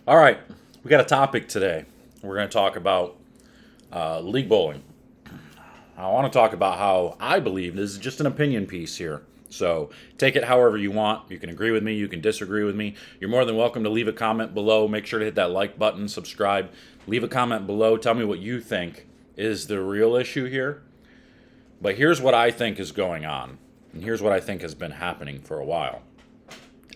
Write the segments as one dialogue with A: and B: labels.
A: All right, we got a topic today. We're going to talk about league bowling. I want to talk about how I believe this is just an opinion piece here. So take it however you want. You can agree with me, you can disagree with me. You're more than welcome to leave a comment below. Make sure to hit that like button, subscribe. Leave a comment below. Tell me what you think is the real issue here. But here's what I think is going on, and here's what I think has been happening for a while.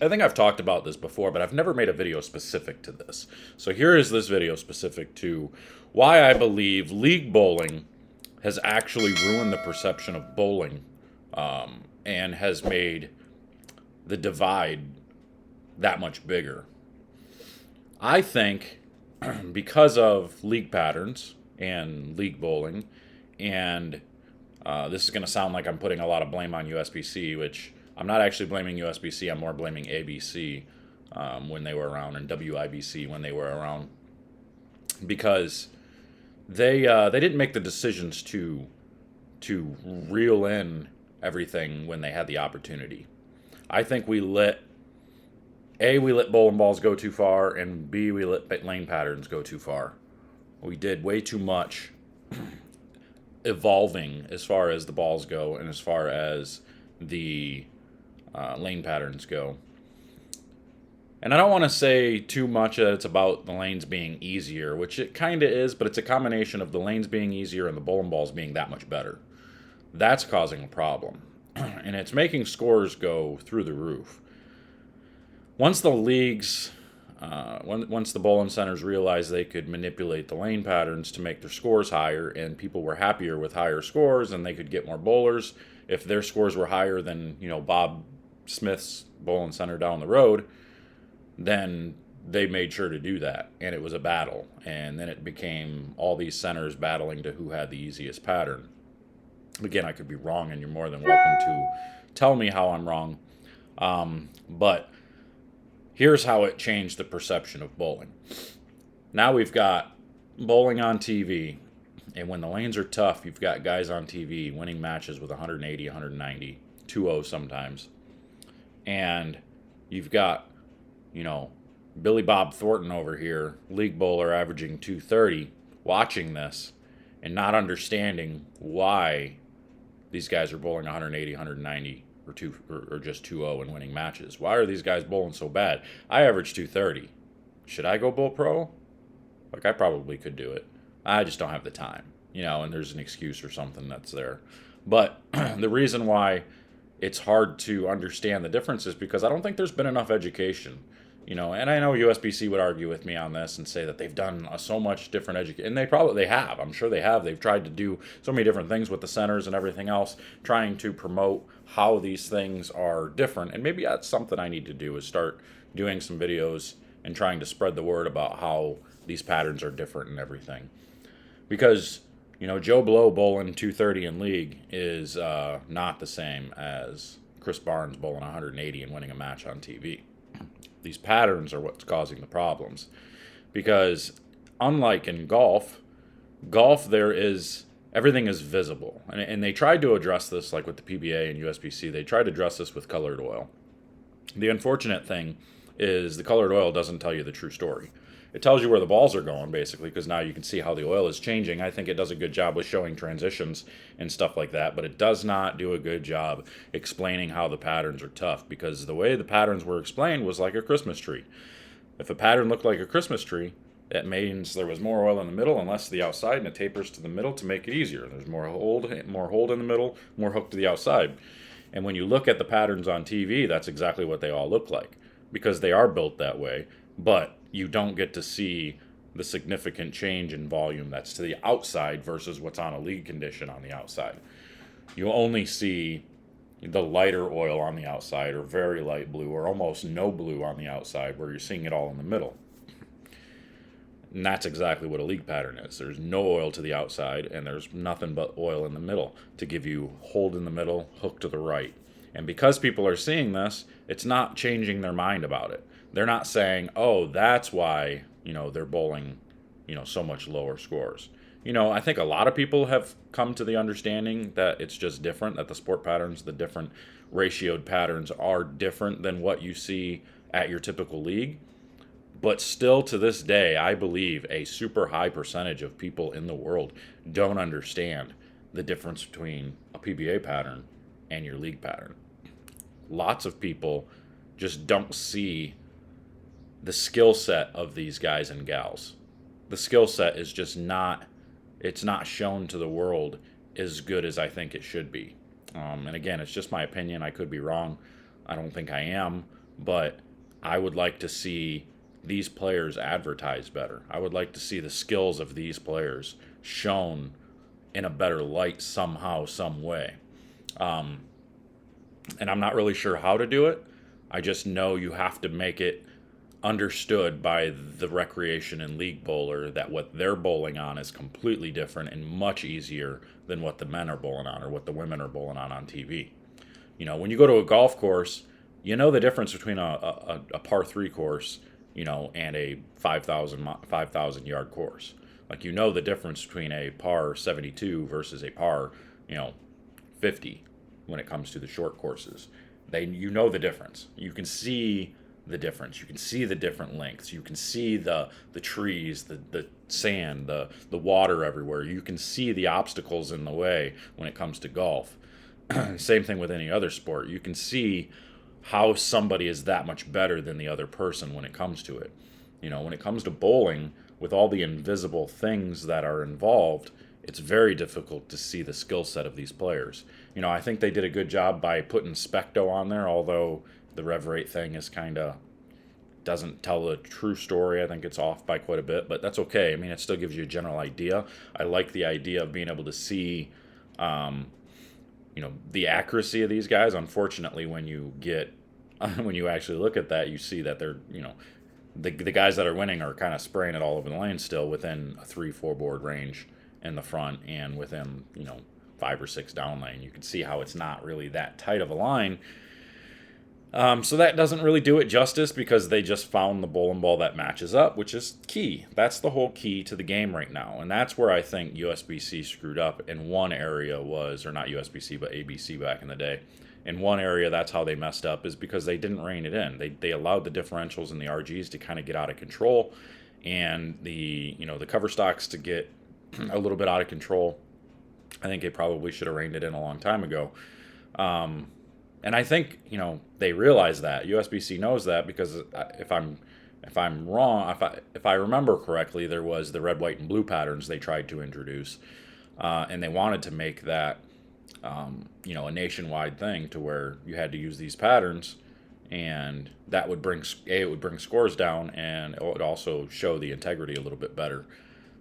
A: I think I've talked about this before, but I've never made a video specific to this. So here is this video specific to why I believe league bowling has actually ruined the perception of bowling, and has made the divide that much bigger. I think because of league patterns and league bowling, and this is going to sound like I'm putting a lot of blame on USBC, which I'm not actually blaming USBC. I'm more blaming ABC when they were around, and WIBC when they were around, because they didn't make the decisions to reel in everything when they had the opportunity. I think we let bowling balls go too far, and B, we let lane patterns go too far. We did way too much evolving as far as the balls go and as far as the lane patterns go. And I don't want to say too much that it's about the lanes being easier, which it kind of is, but it's a combination of the lanes being easier and the bowling balls being that much better. That's causing a problem. And it's making scores go through the roof. Once the leagues, once the bowling centers realized they could manipulate the lane patterns to make their scores higher, and people were happier with higher scores and they could get more bowlers, if their scores were higher than, Bob Smith's bowling center down the road, then they made sure to do that, and it was a battle. And then it became all these centers battling to who had the easiest pattern. Again, I could be wrong, and you're more than welcome to tell me how I'm wrong. But here's how it changed the perception of bowling. Now we've got bowling on TV, and when the lanes are tough, you've got guys on TV winning matches with 180, 190, 2-0 sometimes. And you've got, Billy Bob Thornton over here, league bowler averaging 230, watching this and not understanding why these guys are bowling 180, 190, or just 2-0 and winning matches. Why are these guys bowling so bad? I average 230. Should I go bowl pro? Like, I probably could do it. I just don't have the time, and there's an excuse or something that's there. But the reason why it's hard to understand the difference is because I don't think there's been enough education. And I know USBC would argue with me on this and say that they've done so much different education, and they have. I'm sure they have. They've tried to do so many different things with the centers and everything else, trying to promote how these things are different. And maybe that's something I need to do, is start doing some videos and trying to spread the word about how these patterns are different and everything. Because Joe Blow bowling 230 in league is not the same as Chris Barnes bowling 180 and winning a match on TV. These patterns are what's causing the problems. Because unlike in golf everything is visible. And they tried to address this, like with the PBA and USBC, they tried to address this with colored oil. The unfortunate thing is the colored oil doesn't tell you the true story. It tells you where the balls are going, basically, because now you can see how the oil is changing. I think it does a good job with showing transitions and stuff like that, but it does not do a good job explaining how the patterns are tough, because the way the patterns were explained was like a Christmas tree. If a pattern looked like a Christmas tree, that means there was more oil in the middle and less to the outside, and it tapers to the middle to make it easier. There's more hold in the middle, more hook to the outside. And when you look at the patterns on TV, that's exactly what they all look like, because they are built that way. But you don't get to see the significant change in volume that's to the outside versus what's on a league condition on the outside. You only see the lighter oil on the outside, or very light blue, or almost no blue on the outside, where you're seeing it all in the middle. And that's exactly what a league pattern is. There's no oil to the outside, and there's nothing but oil in the middle to give you hold in the middle, hook to the right. And because people are seeing this, it's not changing their mind about it. They're not saying, oh, that's why, they're bowling, so much lower scores. I think a lot of people have come to the understanding that it's just different, that the sport patterns, the different ratioed patterns are different than what you see at your typical league. But still to this day, I believe a super high percentage of people in the world don't understand the difference between a PBA pattern and your league pattern. Lots of people just don't see the skill set of these guys and gals. The skill set is just not, it's not shown to the world as good as I think it should be. And again, it's just my opinion. I could be wrong. I don't think I am, but I would like to see these players advertised better. I would like to see the skills of these players shown in a better light somehow, some way. And I'm not really sure how to do it. I just know you have to make it understood by the recreation and league bowler that what they're bowling on is completely different and much easier than what the men are bowling on or what the women are bowling on TV. You know, when you go to a golf course, you know the difference between a par 3 course, you know, and a 5,000 yard course. Like, you know the difference between a par 72 versus a par, you know, 50 when it comes to the short courses. You know the difference. You can see the difference. You can see the different lengths. You can see the trees, the sand, the water everywhere. You can see the obstacles in the way when it comes to golf. Same thing with any other sport. You can see how somebody is that much better than the other person when it comes to it. You know, when it comes to bowling, with all the invisible things that are involved, it's very difficult to see the skill set of these players. You know, I think they did a good job by putting Specto on there, although the Rev Rate thing is kind of doesn't tell the true story. I think it's off by quite a bit, but that's okay. I mean, it still gives you a general idea. I like the idea of being able to see, you know, the accuracy of these guys. Unfortunately, when you get when you actually look at that, you see that they're, you know, the guys that are winning are kind of spraying it all over the lane still within a 3-4 board range in the front and within, you know, 5 or 6 down lane. You can see how it's not really that tight of a line. So that doesn't really do it justice because they just found the bowling ball that matches up, which is key. That's the whole key to the game right now. And that's where I think USBC screwed up in one area was, or not USBC, but ABC back in the day. In one area, that's how they messed up, is because they didn't rein it in. They allowed the differentials and the RGs to kind of get out of control, and the, you know, the cover stocks to get a little bit out of control. I think they probably should have reined it in a long time ago. And I think, you know, they realize that. USBC knows that, because if I'm wrong, if I remember correctly, there was the red, white, and blue patterns they tried to introduce, and they wanted to make that, you know, a nationwide thing to where you had to use these patterns, and that would bring scores down, and it would also show the integrity a little bit better.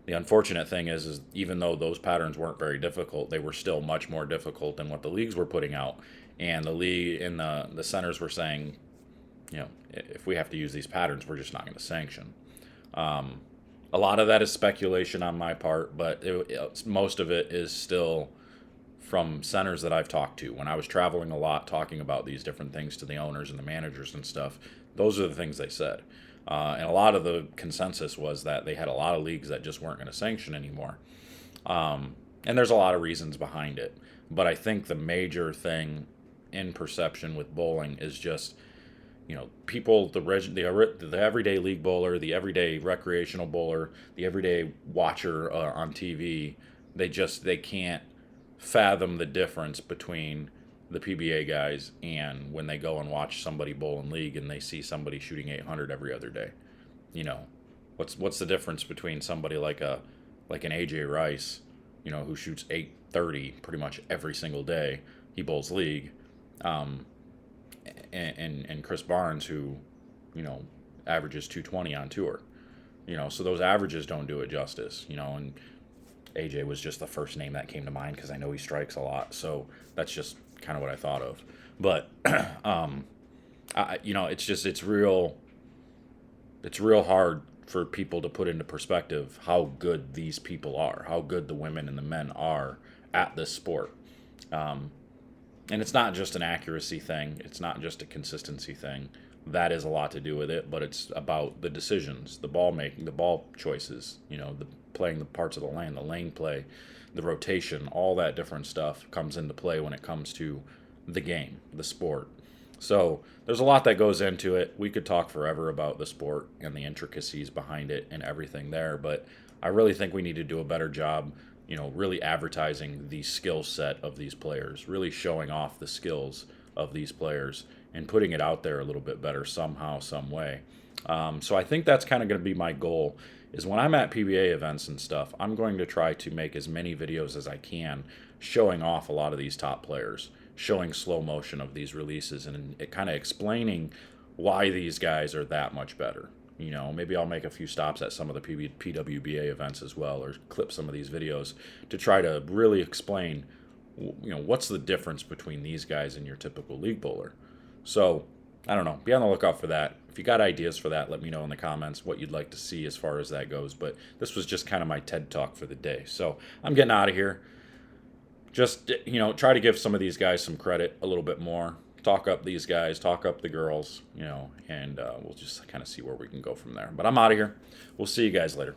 A: The unfortunate thing is even though those patterns weren't very difficult, they were still much more difficult than what the leagues were putting out. And the league and the centers were saying, you know, if we have to use these patterns, we're just not going to sanction. A lot of that is speculation on my part, but most of it is still from centers that I've talked to. When I was traveling a lot, talking about these different things to the owners and the managers and stuff, those are the things they said. And a lot of the consensus was that they had a lot of leagues that just weren't going to sanction anymore. And there's a lot of reasons behind it. But I think the major thing in perception with bowling is just, you know, people, the everyday league bowler, the everyday recreational bowler, the everyday watcher on TV, they can't fathom the difference between the PBA guys and when they go and watch somebody bowl in league and they see somebody shooting 800 every other day. You know, what's the difference between somebody like an AJ Rice, you know, who shoots 830 pretty much every single day, he bowls league, and Chris Barnes, who, you know, averages 220 on tour. You know, so those averages don't do it justice, you know, and AJ was just the first name that came to mind because I know he strikes a lot, so that's just kind of what I thought of. But you know, it's real hard for people to put into perspective how good these people are, how good the women and the men are at this sport. And it's not just an accuracy thing. It's not just a consistency thing. That is a lot to do with it, but it's about the decisions, the ball making, the ball choices, you know, playing the parts of the lane play, the rotation, all that different stuff comes into play when it comes to the game, the sport. So there's a lot that goes into it. We could talk forever about the sport and the intricacies behind it and everything there, but I really think we need to do a better job, really advertising the skill set of these players, really showing off the skills of these players and putting it out there a little bit better somehow, some way. So I think that's kind of going to be my goal. Is when I'm at PBA events and stuff, I'm going to try to make as many videos as I can showing off a lot of these top players, showing slow motion of these releases, and it kind of explaining why these guys are that much better. Maybe I'll make a few stops at some of the PWBA events as well, or clip some of these videos to try to really explain, what's the difference between these guys and your typical league bowler. So, I don't know. Be on the lookout for that. If you got ideas for that, let me know in the comments what you'd like to see as far as that goes. But this was just kind of my TED Talk for the day. So I'm getting out of here. Just, try to give some of these guys some credit a little bit more. Talk up these guys, talk up the girls, and we'll just kind of see where we can go from there. But I'm out of here. We'll see you guys later.